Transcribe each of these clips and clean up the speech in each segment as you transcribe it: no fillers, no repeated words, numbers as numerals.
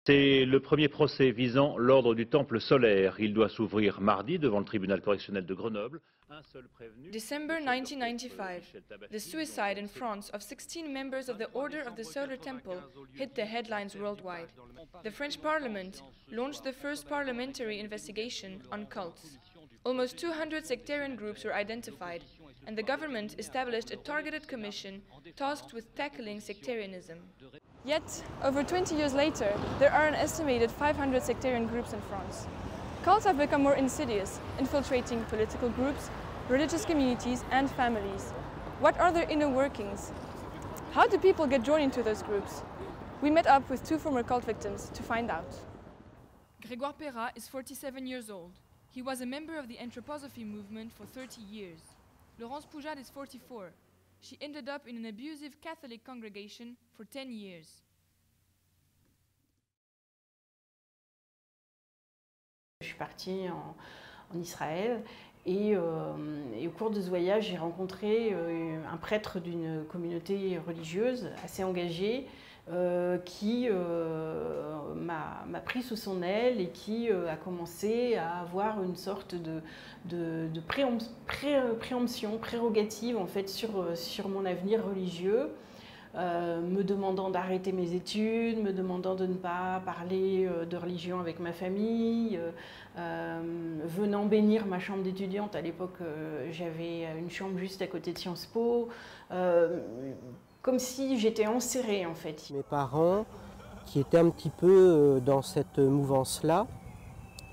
C'est le premier procès visant l'ordre du Temple solaire. Il doit s'ouvrir mardi devant le tribunal correctionnel de Grenoble. Un seul prévenu. December 1995, the suicide in France of 16 members of the Order of the Solar Temple hit the headlines worldwide. The French Parliament launched the first parliamentary investigation on cults. Almost 200 sectarian groups were identified, and the government established a targeted commission tasked with tackling sectarianism. Yet, over 20 years later, there are an estimated 500 sectarian groups in France. Cults have become more insidious, infiltrating political groups, religious communities and families. What are their inner workings? How do people get drawn into those groups? We met up with two former cult victims to find out. Grégoire Perrat is 47 years old. He was a member of the anthroposophy movement for 30 years. Laurence Poujade is 44. She ended up in an abusive Catholic congregation for 10 years. Je suis partie en Israël et au cours de ce voyage, j'ai rencontré un prêtre d'une communauté religieuse assez engagée qui m'a pris sous son aile et qui a commencé à avoir une sorte de préemption, prérogative en fait sur mon avenir religieux. Me demandant d'arrêter mes études, me demandant de ne pas parler de religion avec ma famille, venant bénir ma chambre d'étudiante. À l'époque, j'avais une chambre juste à côté de Sciences Po, comme si j'étais enserrée en fait. Mes parents, qui étaient un petit peu dans cette mouvance-là,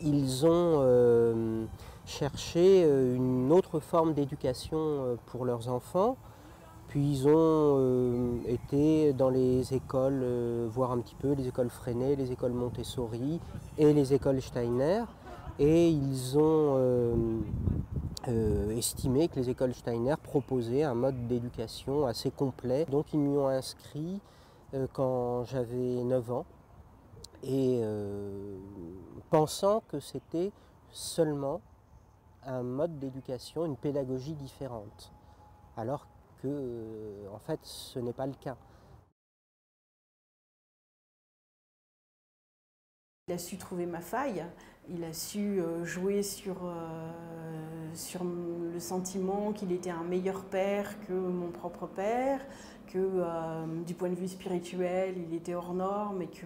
ils ont cherché une autre forme d'éducation pour leurs enfants. Puis ils ont été dans les écoles, voir un petit peu les écoles Freinet, les écoles Montessori et les écoles Steiner. Et ils ont estimé que les écoles Steiner proposaient un mode d'éducation assez complet. Donc ils m'y ont inscrit quand j'avais 9 ans, et pensant que c'était seulement un mode d'éducation, une pédagogie différente. Alors que, en fait, ce n'est pas le cas. Il a su trouver ma faille, il a su jouer sur le sentiment qu'il était un meilleur père que mon propre père, que du point de vue spirituel, il était hors norme et que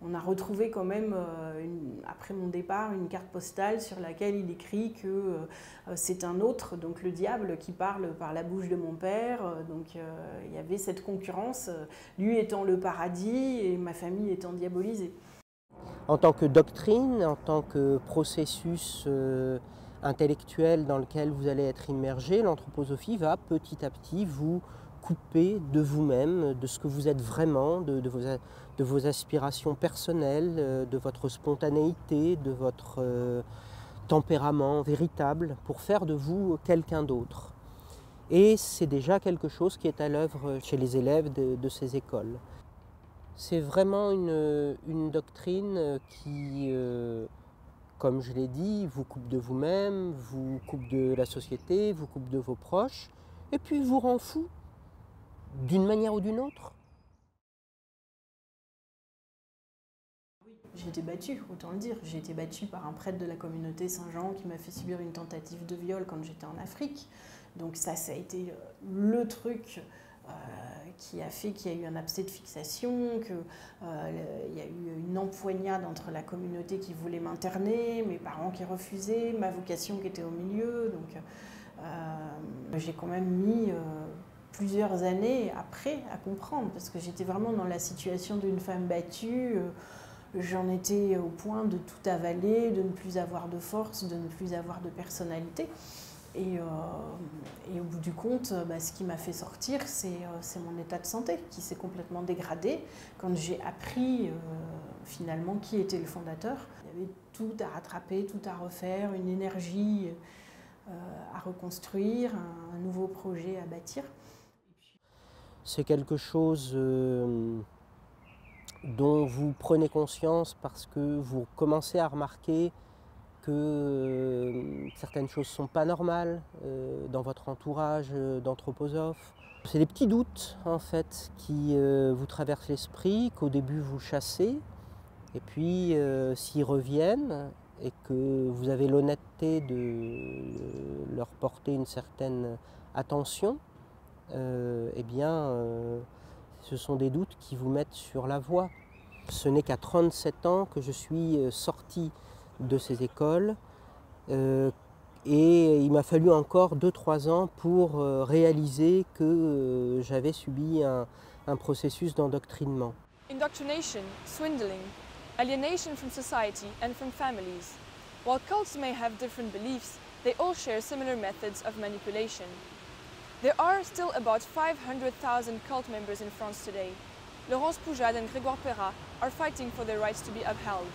on a retrouvé quand même, après mon départ, une carte postale sur laquelle il écrit que c'est un autre, donc le diable, qui parle par la bouche de mon père. Donc il y avait cette concurrence, lui étant le paradis et ma famille étant diabolisée. En tant que doctrine, en tant que processus intellectuel dans lequel vous allez être immergé, l'anthroposophie va petit à petit vous couper de vous-même, de ce que vous êtes vraiment, de vos aspirations personnelles, de votre spontanéité, de votre tempérament véritable, pour faire de vous quelqu'un d'autre. Et c'est déjà quelque chose qui est à l'œuvre chez les élèves de ces écoles. C'est vraiment une doctrine qui, comme je l'ai dit, vous coupe de vous-même, vous coupe de la société, vous coupe de vos proches, et puis vous rend fou, d'une manière ou d'une autre. J'ai été battue, autant le dire. J'ai été battue par un prêtre de la communauté Saint-Jean qui m'a fait subir une tentative de viol quand j'étais en Afrique. Donc ça a été le truc qui a fait qu'il y a eu un abcès de fixation, qu'il y a eu une empoignade entre la communauté qui voulait m'interner, mes parents qui refusaient, ma vocation qui était au milieu. Donc j'ai quand même mis plusieurs années après à comprendre, parce que j'étais vraiment dans la situation d'une femme battue. J'en étais au point de tout avaler, de ne plus avoir de force, de ne plus avoir de personnalité. Et au bout du compte, ce qui m'a fait sortir, c'est mon état de santé qui s'est complètement dégradé. Quand j'ai appris finalement qui était le fondateur, il y avait tout à rattraper, tout à refaire, une énergie à reconstruire, un nouveau projet à bâtir. C'est quelque chose dont vous prenez conscience parce que vous commencez à remarquer que certaines choses ne sont pas normales dans votre entourage d'anthroposophes. C'est des petits doutes en fait qui vous traversent l'esprit, qu'au début vous chassez, Et puis, s'ils reviennent et que vous avez l'honnêteté de leur porter une certaine attention, eh bien, ce sont des doutes qui vous mettent sur la voie. Ce n'est qu'à 37 ans que je suis sorti de ces écoles et il m'a fallu encore 2-3 ans pour réaliser que j'avais subi un processus d'endoctrinement. Indoctrination, swindling, alienation from society and from families. While cults may have different beliefs, they all share similar methods of manipulation. There are still about 500,000 cult members in France today. Laurence Poujade and Grégoire Perrat are fighting for their rights to be upheld.